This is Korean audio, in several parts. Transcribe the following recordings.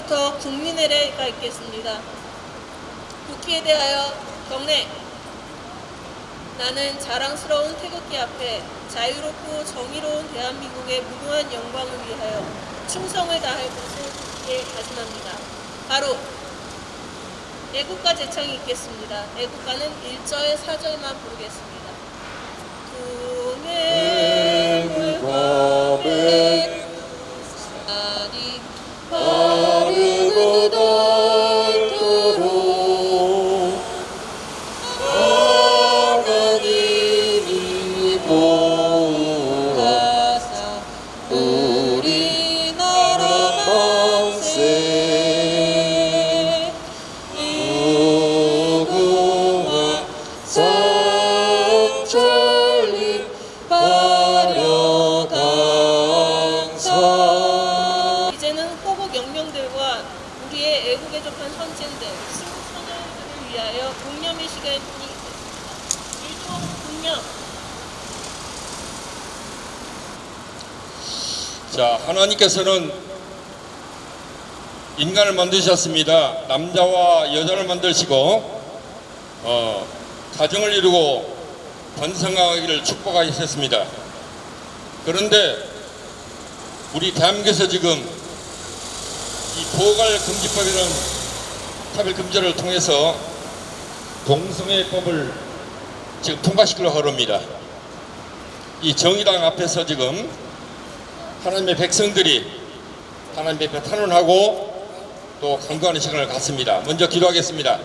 지금부터 국민의례가 있겠습니다. 국기에 대하여 경례. 나는 자랑스러운 태극기 앞에 자유롭고 정의로운 대한민국의 무궁한 영광을 위하여 충성을 다할 것을 굳게 다짐합니다. 바로 애국가 제창이 있겠습니다. 애국가는 1절, 4절만 부르겠습니다. 동해물과 백두산이 바르고 닳도록 하나님이 보호하사 우리나라 만세 무궁화 상천리 발효강산. 이제는 호국 영령들과 우리의 애국에 접한 선진들, 신소년들을 위하여 공념의 시간이 있습니다. 일조 공념. 자, 하나님께서는 인간을 만드셨습니다. 남자와 여자를 만드시고 가정을 이루고 번성하기를 축복하셨습니다. 그런데 우리 대한민국에서 지금 이 보호갈금지법이라는 차별금지를 통해서 동성애법을 지금 통과시키려고 합니다. 이 정의당 앞에서 지금 하나님의 백성들이 하나님의 앞에 탄원하고 또 간구하는 시간을 갖습니다. 먼저 기도하겠습니다.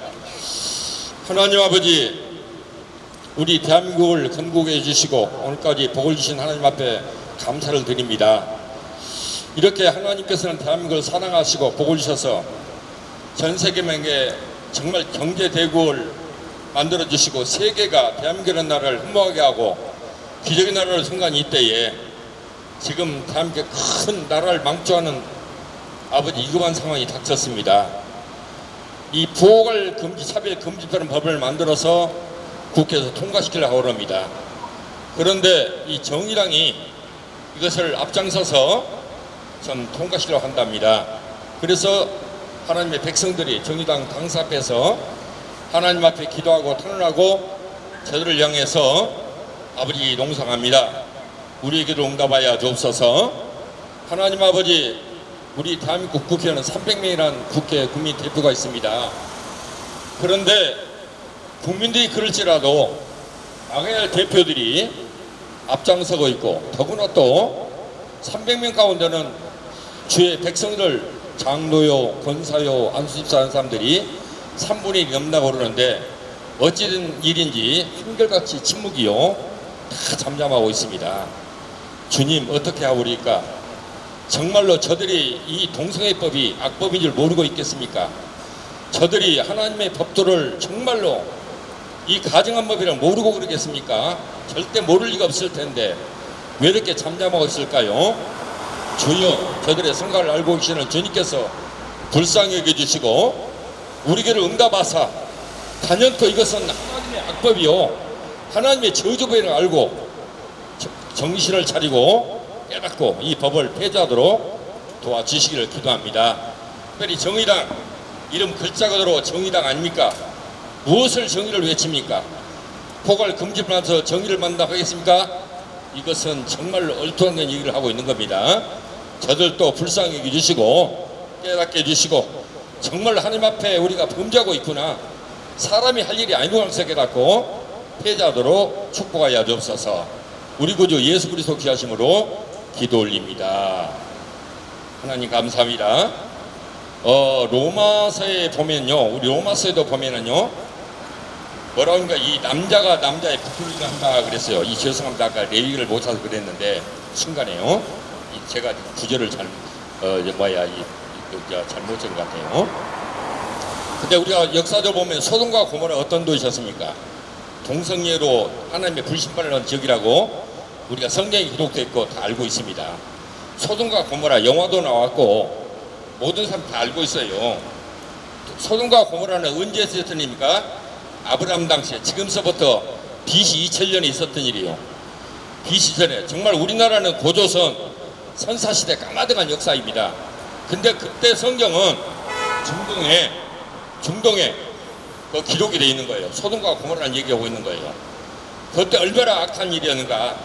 하나님 아버지, 우리 대한민국을 건국해 주시고 오늘까지 복을 주신 하나님 앞에 감사를 드립니다. 이렇게 하나님께서는 대한민국을 사랑하시고 복을 주셔서 전 세계명에 정말 경제 대국을 만들어 주시고 세계가 대한민국이라는 나라를 흠모하게 하고 기적의 나라를 순간이 이때에 지금 대한민국의 큰 나라를 망조하는 아버지 위급한 상황이 닥쳤습니다. 이 부호갈 금지 차별 금지라는 법을 만들어서 국회에서 통과시키려고 합니다. 그런데 이 정의당이 이것을 앞장서서 좀 통과시키려고 한답니다. 그래서 하나님의 백성들이 정의당 당사 앞에서 하나님 앞에 기도하고 탄원하고 저들을 향해서 아버지 농성합니다. 우리에게도 응답하여 주옵소서. 하나님 아버지, 우리 대한민국 국회에는 300명이라는 국회 국민 대표가 있습니다. 그런데 국민들이 그럴지라도 나가야 할 대표들이 앞장서고 있고 더구나 또 300명 가운데는 주의 백성들 장로요, 권사요, 안수집사 하는 사람들이 3분의 1이 넘나고 그러는데 어찌된 일인지 한결같이 침묵이요 다 잠잠하고 있습니다. 주님, 어떻게 하오리까? 정말로 저들이 이 동성애법이 악법인 줄 모르고 있겠습니까? 저들이 하나님의 법도를 정말로 이 가정한 법이라 모르고 그러겠습니까? 절대 모를 리가 없을 텐데 왜 이렇게 잠잠하고 있을까요? 주여, 저들의 성가를 알고 계시는 주님께서 불쌍히 여겨주시고 우리에게를 응답하사 단연토 이것은 하나님의 악법이요 하나님의 저주법이라는 걸 알고 정신을 차리고 깨닫고 이 법을 폐지하도록 도와주시기를 기도합니다. 특별히 정의당, 이름 글자 그대로 정의당 아닙니까? 무엇을 정의를 외칩니까? 포괄 금지판에서 정의를 만나하겠습니까? 이것은 정말로 얼토한 얘기를 하고 있는 겁니다. 저들도 불쌍히 여겨주시고 깨닫게 해주시고 정말 하나님 앞에 우리가 범죄하고 있구나, 사람이 할 일이 아니구나 깨닫고 폐지하도록 축복하여 주옵소서. 우리 구주 예수 그리스도 귀하심으로 기도 올립니다. 하나님 감사합니다. 로마서에 보면요, 우리 로마서에도 보면은요, 뭐라고 하니까 이 남자가 남자의 부풀리를 한다 그랬어요. 이 죄송합니다. 아까 내 얘기를 못해서 그랬는데 순간에요. 제가 구절을 잘못 적은 것 같아요. 근데 우리가 역사적으로 보면 소돔과 고모라 어떤 도시였습니까? 동성애로 하나님의 불신받을 한 지역이라고 우리가 성경에 기록되어 있고 다 알고 있습니다. 소돔과 고모라 영화도 나왔고 모든 사람 다 알고 있어요. 소돔과 고모라는 언제 있었던 일입니까? 아브라함 당시에, 지금서부터 BC 2000년에 있었던 일이에요. BC 전에 정말 우리나라는 고조선 선사시대 까마득한 역사입니다. 근데 그때 성경은 중동에 그 기록이 되어 있는 거예요. 소돔과 고모라는 얘기하고 있는 거예요. 그때 얼마나 악한 일이었는가.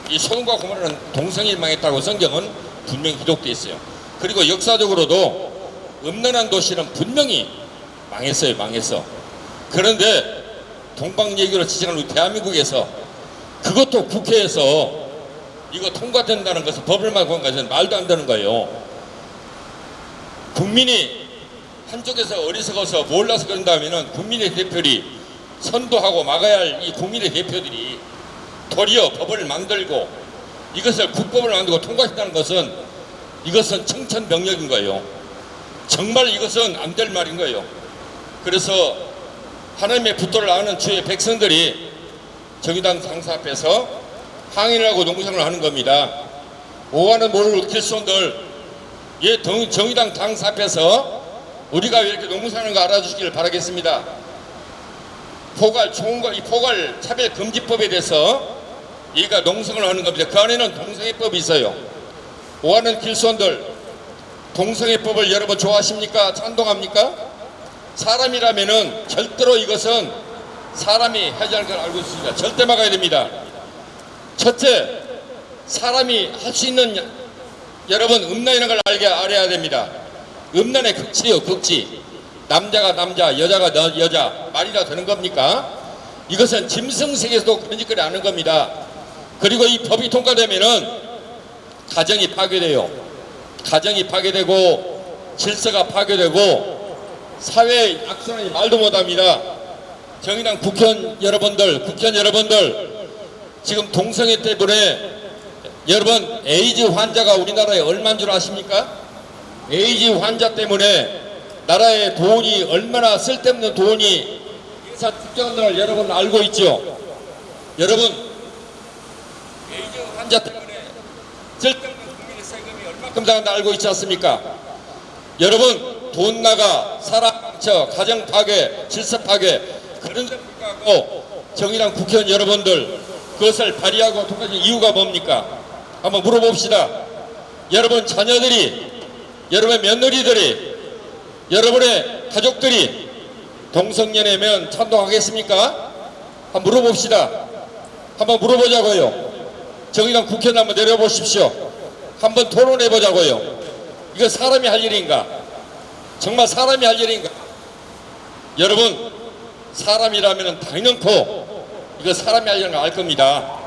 이 소돔과 고모라는 동성이 망했다고 성경은 분명히 기록되어 있어요. 그리고 역사적으로도 음란한 도시는 분명히 망했어. 그런데 동방예교를 지지하는 우리 대한민국에서 그것도 국회에서 이거 통과된다는 것은 법을 막은 것은 말도 안 되는 거예요. 국민이 한쪽에서 어리석어서 몰라서 그런다면은 국민의 대표들이 선도하고 막아야 할 이 국민의 대표들이 도리어 법을 만들고 이것을 국법을 만들고 통과했다는 것은 이것은 청천벽력인 거예요. 정말 이것은 안 될 말인 거예요. 그래서 하나님의 붙들을 아는 주의 백성들이 정의당 당사 앞에서 항의를 하고 농성을 하는 겁니다. 오하는 모를 길손들, 정의당 당사 앞에서 우리가 왜 이렇게 농성하는 거 알아주시기를 바라겠습니다. 이 포괄 차별금지법에 대해서 얘가 농성을 하는 겁니다. 그 안에는 동성애법이 있어요. 오하는 길손들, 동성애법을 여러분 좋아하십니까? 찬동합니까? 사람이라면은 절대로 이것은 사람이 하지 않을 걸 알고 있습니다. 절대 막아야 됩니다. 첫째, 사람이 할 수 있는 여러분 음란이라는 걸 알아야 됩니다. 음란의 극치예요. 극치. 남자가 남자, 여자가 여자 말이라 되는 겁니까? 이것은 짐승세계에서도 그런 짓거리 하는 겁니다. 그리고 이 법이 통과되면은 가정이 파괴돼요. 가정이 파괴되고 질서가 파괴되고 사회의 악순환이 말도 못합니다. 정의당 국회의원 여러분들 지금 동성애 때문에 여러분 에이즈 환자가 우리나라에 얼마인 줄 아십니까? 에이즈 환자 때문에 나라의 돈이 얼마나 쓸데없는 돈이 예산 특정한 걸 여러분 알고 있죠? 여러분 에이즈 환자 때문에 쓸데없는 국민의 세금이 얼마큼 나간지 알고 있지 않습니까? 여러분 돈 나가 사람 망쳐 가정 파괴 질서 파괴 그런 데 불구하고 정의당 국회의원 여러분들 그것을 발의하고 통과된 이유가 뭡니까? 한번 물어봅시다. 여러분 자녀들이 여러분의 며느리들이 여러분의 가족들이 동성연애면 찬동하겠습니까? 한번 물어봅시다. 한번 물어보자고요. 정의당 국회의원 한번 내려보십시오. 한번 토론해보자고요. 이거 사람이 할 일인가? 정말 사람이 할 일인가? 여러분 사람이라면 당연코 이거 사람이 할 일인가 알 겁니다.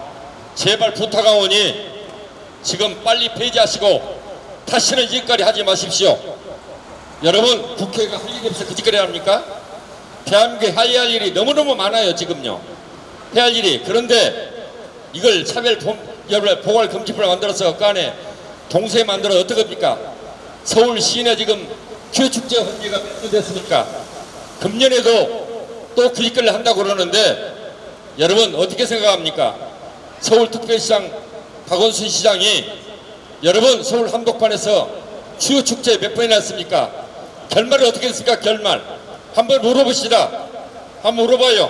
제발 부탁하오니 지금 빨리 폐지하시고 다시는 이 짓거리 하지 마십시오. 여러분 국회가 할 일이 없어 그 짓거리 합니까? 대한민국에 해야 할 일이 너무너무 많아요. 지금요 해야 할 일이. 그런데 이걸 여러분 포괄금지법을 만들어서 그 안에 동시에 만들어 어떻게 합니까? 서울 시내 지금 큐축제 헌지가 몇 년 됐습니까? 금년에도 또 그 짓거리를 한다고 그러는데 여러분 어떻게 생각합니까? 서울특별시장 박원순 시장이 여러분 서울 한복판에서 추유축제 몇 번이나 했습니까? 결말이 어떻게 됐습니까? 결말 한번 물어봅시다. 한번 물어봐요.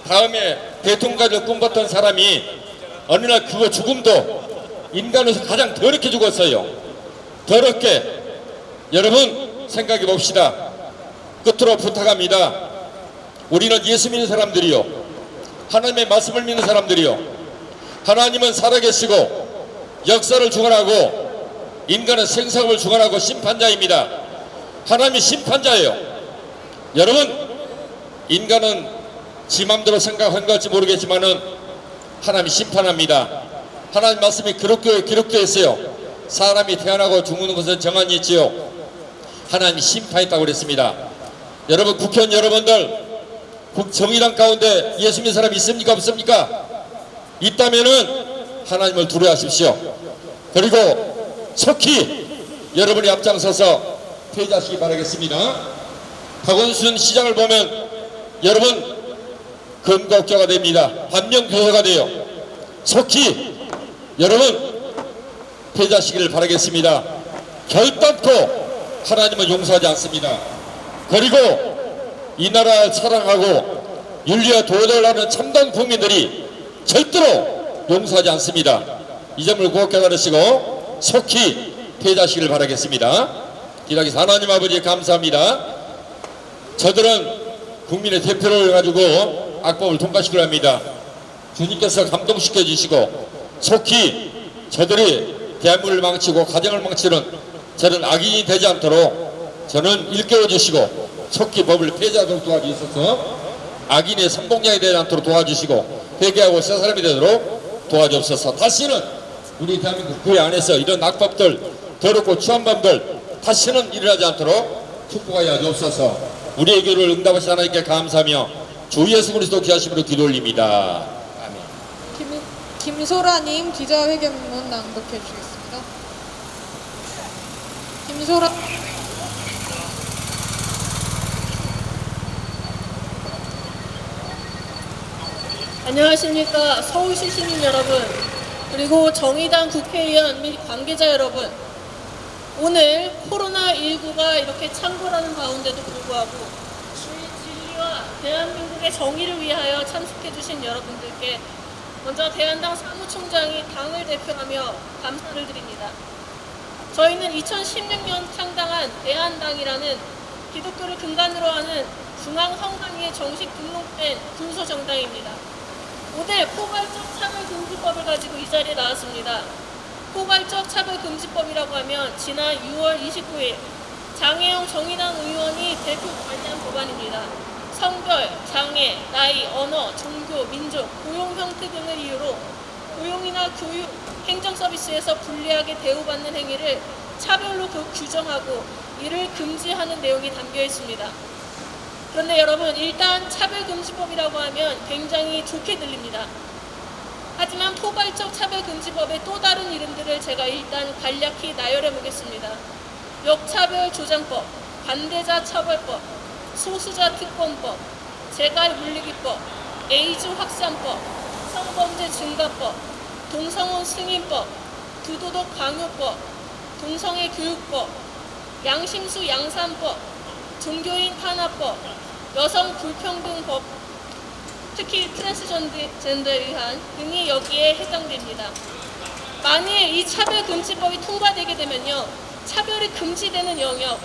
다음에 대통령까지 꿈꿨던 사람이 어느 날 그거 죽음도 인간으로서 가장 더럽게 죽었어요. 더럽게. 여러분 생각해 봅시다. 끝으로 부탁합니다. 우리는 예수 믿는 사람들이요 하나님의 말씀을 믿는 사람들이요 하나님은 살아계시고 역사를 주관하고 인간은 생사를 주관하고 심판자입니다. 하나님이 심판자예요. 여러분 인간은 지 맘대로 생각한 것인지 모르겠지만은 하나님이 심판합니다. 하나님 말씀이 기록되어 있어요. 사람이 태어나고 죽는 것은 정한이 있지요. 하나님이 심판했다고 그랬습니다. 여러분 국회의원 여러분들 정의당 가운데 예수 믿는 사람이 있습니까 없습니까? 있다면은 하나님을 두려워하십시오. 그리고 속히 여러분이 앞장서서 폐지하시기 바라겠습니다. 박원순 시장을 보면 여러분 검거죄가 됩니다. 반면교사가 돼요. 속히 여러분 폐지하시기를 바라겠습니다. 결단코 하나님은 용서하지 않습니다. 그리고 이 나라를 사랑하고 윤리와 도덕을 하는 참된 국민들이 절대로 용서하지 않습니다. 이 점을 꼭 깨달으시고 속히 폐지하시기를 바라겠습니다. 기다리신 하나님 아버지 감사합니다. 저들은 국민의 대표를 가지고 악법을 통과시키려 합니다. 주님께서 감동시켜 주시고 속히 저들이 대한민국을 망치고 가정을 망치는 저런 악인이 되지 않도록 저는 일깨워 주시고 속히 법을 폐지하도록 도와주셔서 악인의 선봉장이 되지 않도록 도와주시고 회개하고 새 사람이 되도록 도와주옵소서. 다시는 우리 대한민국 교회 안에서 이런 악법들 더럽고 추한 법들 다시는 일어나지 않도록 축복하여 주옵소서. 우리의 기도를 응답하신 하나님께 감사하며 주 예수 그리스도 귀하심으로 기도 올립니다. 아멘. 김소라님 기자회견문 낭독해 주시겠습니다. 김소라. 안녕하십니까. 서울시 시민 여러분, 그리고 정의당 국회의원 및 관계자 여러분. 오늘 코로나19가 이렇게 창궐하는 가운데도 불구하고 진리와 대한민국의 정의를 위하여 참석해 주신 여러분들께 먼저 대한당 사무총장이 당을 대표하며 감사를 드립니다. 저희는 2016년 창당한 대한당이라는 기독교를 근간으로 하는 중앙선관위에 정식 등록된 군소정당입니다. 오늘 포괄적 차별금지법을 가지고 이 자리에 나왔습니다. 포괄적 차별금지법이라고 하면 지난 6월 29일 장혜영 정의당 의원이 대표 발의한 법안입니다. 성별, 장애, 나이, 언어, 종교, 민족, 고용 형태 등을 이유로 고용이나 교육, 행정 서비스에서 불리하게 대우받는 행위를 차별로 규정하고 이를 금지하는 내용이 담겨 있습니다. 그런데 여러분, 일단 차별금지법이라고 하면 굉장히 좋게 들립니다. 하지만 포괄적 차별금지법의 또 다른 이름들을 제가 일단 간략히 나열해 보겠습니다. 역차별 조장법, 반대자 처벌법, 소수자 특권법, 재갈 물리기법, 에이즈 확산법, 성범죄 증가법, 동성혼 승인법, 부도덕 강요법, 동성애 교육법, 양심수 양산법, 종교인 탄압법, 여성 불평등법, 특히 트랜스젠더에 의한 등이 여기에 해당됩니다. 만일 이 차별금지법이 통과되게 되면요, 차별이 금지되는 영역,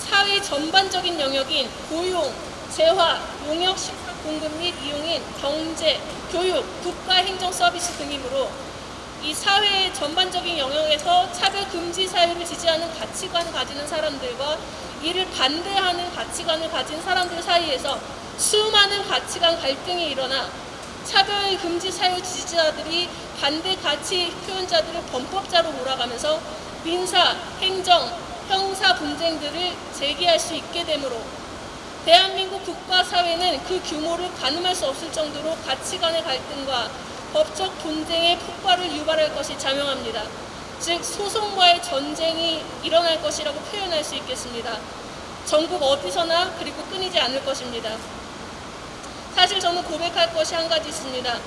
사회 전반적인 영역인 고용, 재화, 용역, 식사 공급 및 이용인 경제, 교육, 국가행정 서비스 등이므로 이 사회의 전반적인 영역에서 차별금지 사유를 지지하는 가치관을 가지는 사람들과 이를 반대하는 가치관을 가진 사람들 사이에서 수많은 가치관 갈등이 일어나 차별금지 사유 지지자들이 반대 가치 표현자들을 범법자로 몰아가면서 민사, 행정, 형사 분쟁들을 제기할 수 있게 되므로 대한민국 국가 사회는 그 규모를 가늠할 수 없을 정도로 가치관의 갈등과 법적 분쟁의 폭발을 유발할 것이 자명합니다. 즉 소송과의 전쟁이 일어날 것이라고 표현할 수 있겠습니다. 전국 어디서나 그리고 끊이지 않을 것입니다. 사실 저는 고백할 것이 한 가지 있습니다.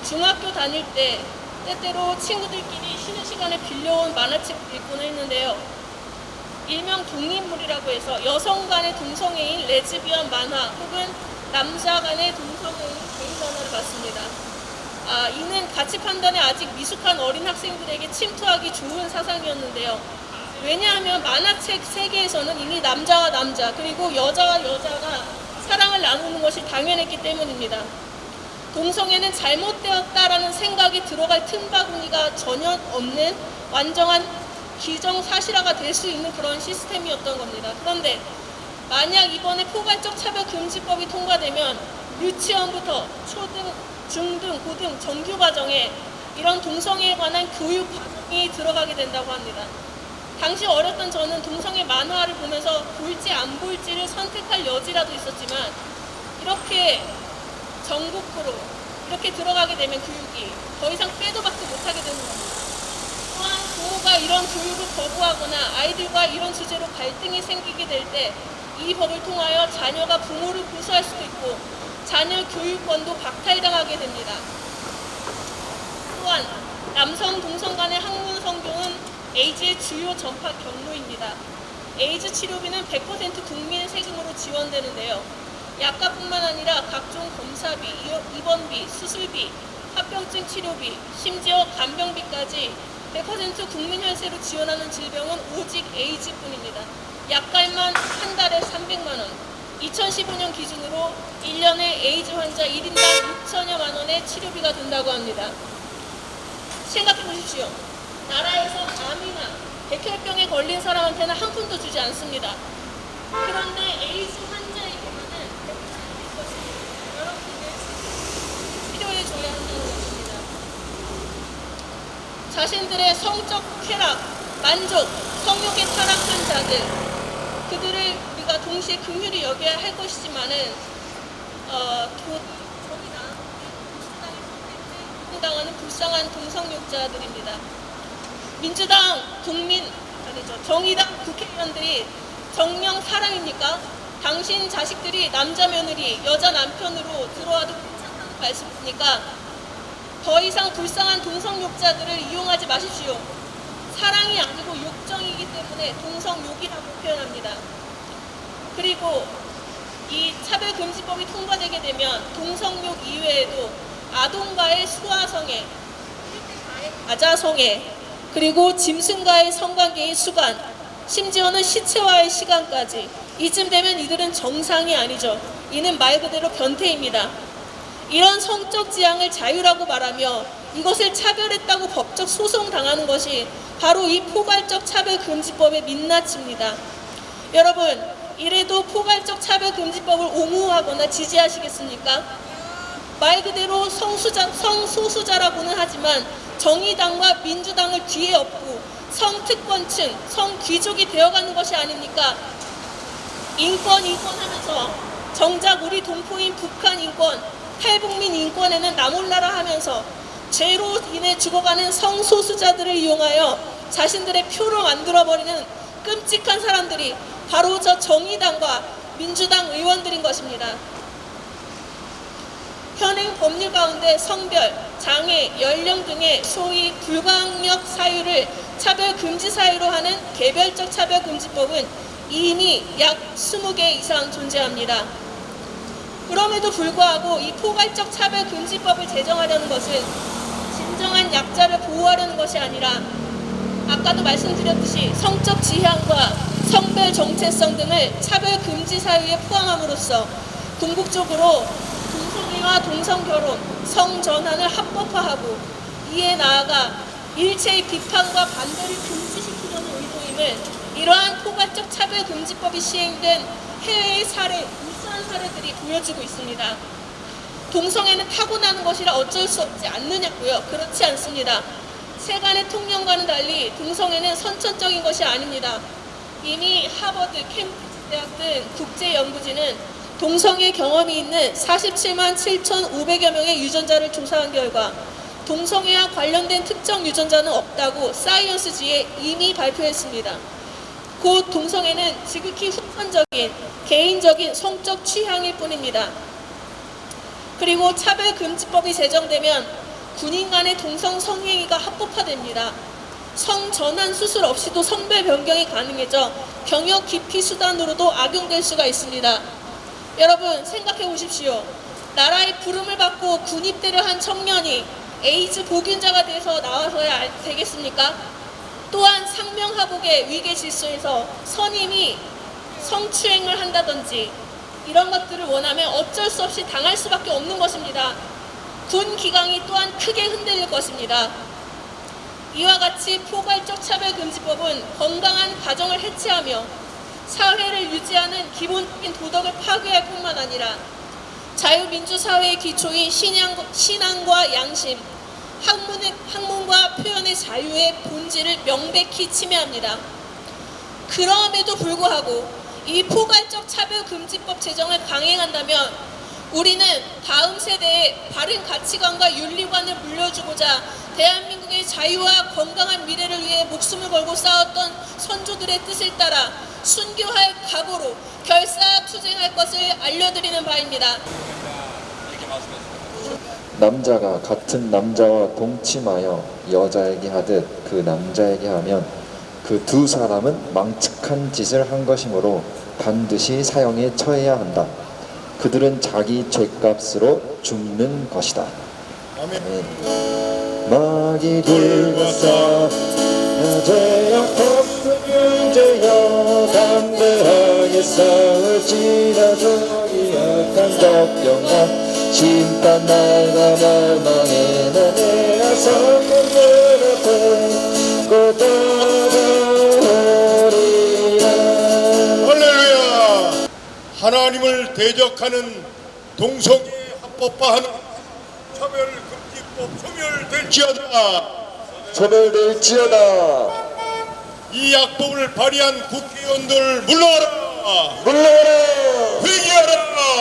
중학교 다닐 때 때때로 친구들끼리 쉬는 시간에 빌려온 만화책 읽곤 했는데요. 일명 동인물이라고 해서 여성 간의 동성애인 레즈비언 만화 혹은 남자 간의 동성애인 개인 만화를 봤습니다. 이는 가치 판단에 아직 미숙한 어린 학생들에게 침투하기 좋은 사상이었는데요. 왜냐하면 만화책 세계에서는 이미 남자와 남자 그리고 여자와 여자가 사랑을 나누는 것이 당연했기 때문입니다. 동성애는 잘못되었다라는 생각이 들어갈 틈바구니가 전혀 없는 완전한 기정사실화가 될 수 있는 그런 시스템이었던 겁니다. 그런데 만약 이번에 포괄적 차별금지법이 통과되면 유치원부터 초등, 중등, 고등, 정규 과정에 이런 동성애에 관한 교육 과정이 들어가게 된다고 합니다. 당시 어렸던 저는 동성애 만화를 보면서 볼지 안 볼지를 선택할 여지라도 있었지만 이렇게 전국구로 이렇게 들어가게 되면 교육이 더 이상 빼도 박도 못하게 되는 겁니다. 또한 부모가 이런 교육을 거부하거나 아이들과 이런 주제로 갈등이 생기게 될 때 이 법을 통하여 자녀가 부모를 고소할 수도 있고 자녀 교육권도 박탈당하게 됩니다. 또한 남성 동성 간의 학문 성교는 에이즈의 주요 전파 경로입니다. 에이즈 치료비는 100% 국민 세금으로 지원되는데요. 약값뿐만 아니라 각종 검사비, 입원비, 수술비, 합병증 치료비, 심지어 간병비까지 100% 국민 혈세로 지원하는 질병은 오직 에이즈뿐입니다. 약갈만 한 달에 300만 원, 2015년 기준으로 1년에 에이즈 환자 1인당 6천여만 원의 치료비가 든다고 합니다. 생각해 보십시오. 나라에서 암이나 백혈병에 걸린 사람한테는 한 푼도 주지 않습니다. 그런데 에이즈 환자에게만은 여러분들 치료해 줘야 한다는 것입니다. 자신들의 성적 쾌락, 만족, 성욕에 타락한 자들, 그들을 우리가 동시에 긍휼히 여겨야 할 것이지만은 당하는 불쌍한 동성욕자들입니다. 민주당 정의당 국회의원들이 정녕 사람입니까? 당신 자식들이 남자 며느리, 여자 남편으로 들어와도 괜찮다는 말씀입니까? 더 이상 불쌍한 동성욕자들을 이용하지 마십시오. 사랑이 아니고 욕정이기 때문에 동성욕이라고 표현합니다. 그리고 이 차별금지법이 통과되게 되면 동성욕 이외에도 아동과의 수화성애, 아자성애, 그리고 짐승과의 성관계의 수간, 심지어는 시체와의 시간까지, 이쯤 되면 이들은 정상이 아니죠. 이는 말 그대로 변태입니다. 이런 성적 지향을 자유라고 말하며 이것을 차별했다고 법적 소송당하는 것이 바로 이 포괄적 차별금지법의 민낯입니다. 여러분, 이래도 포괄적 차별금지법을 옹호하거나 지지하시겠습니까? 말 그대로 성소수자라고는 하지만 정의당과 민주당을 뒤에 업고 성특권층, 성귀족이 되어가는 것이 아닙니까? 인권 하면서 정작 우리 동포인 북한 인권, 탈북민 인권에는 나몰라라 하면서 죄로 인해 죽어가는 성소수자들을 이용하여 자신들의 표로 만들어버리는 끔찍한 사람들이 바로 저 정의당과 민주당 의원들인 것입니다. 현행 법률 가운데 성별, 장애, 연령 등의 소위 불가항력 사유를 차별금지 사유로 하는 개별적 차별금지법은 이미 약 20개 이상 존재합니다. 그럼에도 불구하고 이 포괄적 차별금지법을 제정하려는 것은 진정한 약자를 보호하려는 것이 아니라 아까도 말씀드렸듯이 성적 지향과 성별 정체성 등을 차별금지 사유에 포함함으로써 궁극적으로 동성애와 동성결혼, 성전환을 합법화하고 이에 나아가 일체의 비판과 반대를 금지시키려는 의도임을 이러한 포괄적 차별금지법이 시행된 해외의 사례, 우수한 사례들이 보여주고 있습니다. 동성애는 타고나는 것이라 어쩔 수 없지 않느냐고요? 그렇지 않습니다. 세간의 통념과는 달리 동성애는 선천적인 것이 아닙니다. 이미 하버드, 캠브리지 대학 등 국제연구진은 동성애 경험이 있는 47만 7,500여 명의 유전자를 조사한 결과 동성애와 관련된 특정 유전자는 없다고 사이언스지에 이미 발표했습니다. 곧 동성애는 지극히 후천적인 개인적인 성적 취향일 뿐입니다. 그리고 차별금지법이 제정되면 군인 간의 동성 성행위가 합법화됩니다. 성전환 수술 없이도 성별 변경이 가능해져 병역 기피 수단으로도 악용될 수가 있습니다. 여러분 생각해 보십시오. 나라의 부름을 받고 군입대를 한 청년이 에이즈 보균자가 돼서 나와서야 되겠습니까? 또한 상명하복의 위계 질서에서 선임이 성추행을 한다든지 이런 것들을 원하면 어쩔 수 없이 당할 수밖에 없는 것입니다. 군 기강이 또한 크게 흔들릴 것입니다. 이와 같이 포괄적 차별금지법은 건강한 가정을 해치하며 사회를 유지하는 기본적인 도덕을 파괴할 뿐만 아니라 자유민주사회의 기초인 신앙과 양심, 학문과 표현의 자유의 본질을 명백히 침해합니다. 그럼에도 불구하고 이 포괄적 차별금지법 제정을 강행한다면 우리는 다음 세대에 바른 가치관과 윤리관을 물려주고자 대한민국의 자유와 건강한 미래를 위해 목숨을 걸고 싸웠던 선조들의 뜻을 따라 순교할 각오로 결사투쟁할 것을 알려드리는 바입니다. 남자가 같은 남자와 동침하여 여자에게 하듯 그 남자에게 하면 그 두 사람은 망측한 짓을 한 것이므로 반드시 사형에 처해야 한다. 그들은 자기 죄값으로 죽는 것이다. 아멘. 막이 굵어서 여제여 폭풍 유제여 담대하게 싸울지라도 이 악한 적병과 심판 날과 멸망에 내려서 문 앞에 곧 다가오리라. 할렐루야. 하나님을 대적하는 동성애 합법화하는 차별금지법 소멸될지어다. 소멸될지어다. 이 약법을 발의한 국회의원들 물러가라. 물러가라. 회개하라.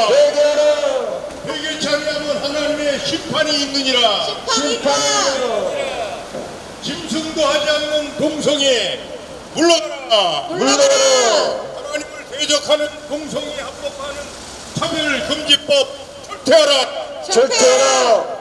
회개하라. 회개치 아니하면 하나님의 심판이 있느니라. 심판이여. 짐승도 하지 않는 동성애 물러가라. 물러가라. 하나님을 대적하는 동성애 합법화하는 차별금지법 철퇴하라. 절대하라.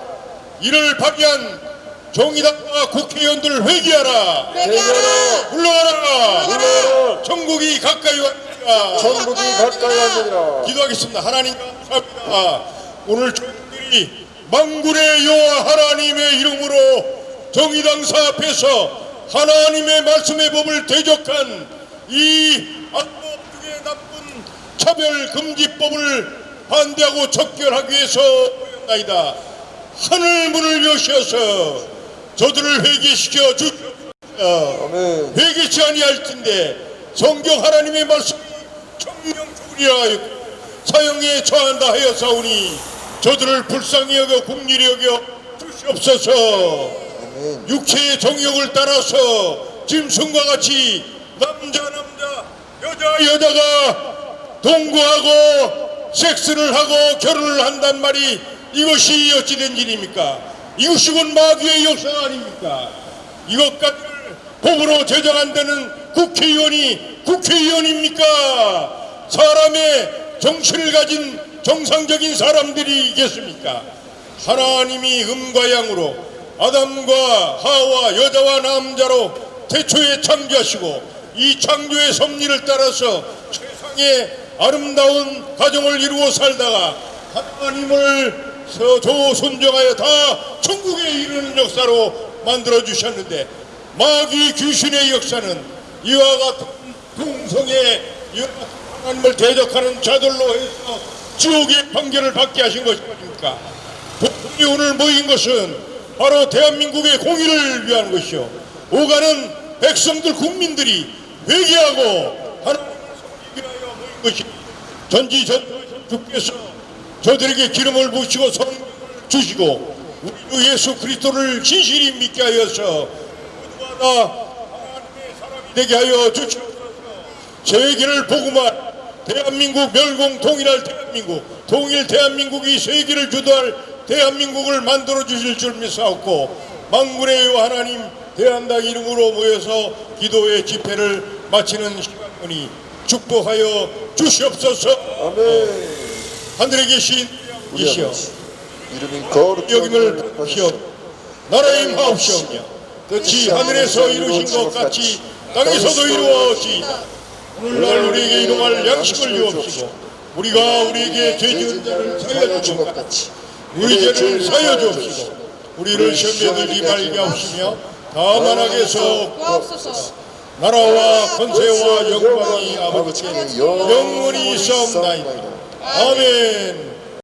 이를 발의한 정의당과 국회의원들 회개하라. 회개하라. 물러가라. 물러가라. 천국이 가까이 왔느니라. 천국이 가까이 왔느니라. 기도하겠습니다. 하나님 감사합니다. 오늘 저희들이 만군의 여호와 하나님의 이름으로 정의당사 앞에서 하나님의 말씀의 법을 대적한 이 악법 중에 나쁜 차별금지법을 반대하고 척결하기 위해서 모였나이다. 하늘 문을 여셔서 저들을 회개시켜 주시옵소서. 아멘. 회개치 아니할진대 성경 하나님의 말씀이 청명초리라 하였고 사형에 처한다 하여사오니 저들을 불쌍히 여겨 긍휼히 여겨 주시옵소서. 아멘. 육체의 정욕을 따라서 짐승과 같이 남자 여자 여자가 동거하고 섹스를 하고 결혼을 한단 말이 이것이 어찌된 일입니까? 이것이 곧 마귀의 역사가 아닙니까? 이것까지를 법으로 제정한다는 국회의원이 국회의원입니까? 사람의 정신을 가진 정상적인 사람들이겠습니까? 하나님이 음과 양으로 아담과 하와 여자와 남자로 태초에 창조하시고 이 창조의 섭리를 따라서 세상에 아름다운 가정을 이루어 살다가 하나님을 존경하여 다 천국에 이르는 역사로 만들어 주셨는데 마귀 귀신의 역사는 이와 같은 동성애 이와 같은 하나님을 대적하는 자들로 해서 지옥의 판결을 받게 하신 것이 아닙니까? 복음이 오늘 모인 것은 바로 대한민국의 공의를 위한 것이요 오가는 백성들 국민들이 회개하고 하나님을 섬기기 위하여 모인 것이 전지전능하신 주께서 저들에게 기름을 부으시고 성령을 주시고 우리 주 예수 그리스도를 진실히 믿게 하여서 모두마다 하나님의 사람이 되게 하여 주시옵소서. 세계를 복음할 대한민국 멸공 통일할 대한민국 통일 대한민국이 세계를 주도할 대한민국을 만들어 주실 줄 믿사옵고 만군의 여호와 하나님 대한당 이름으로 모여서 기도의 집회를 마치는 시간이니 축복하여 주시옵소서. 아멘. 하늘에 계신 우리 이시여 아버지 이름이 거룩히 여김을 여김을 받으시오. 나라의 임하옵시오며 뜻이 하늘에서 이루신 것 같이 땅에서도 이루어지이다. 오늘날 우리에게 일용할 양식을 주옵시고 우리가 우리에게 죄 지은 자를 사하여 주신 것 같이 우리 죄를 사하여 주옵시고 우리를 시험에 들지 말게 하옵시며 다만 악에서 구하옵소서. 나라와 권세와 영광이 아버지께 영원히 있사옵나이다. 아멘.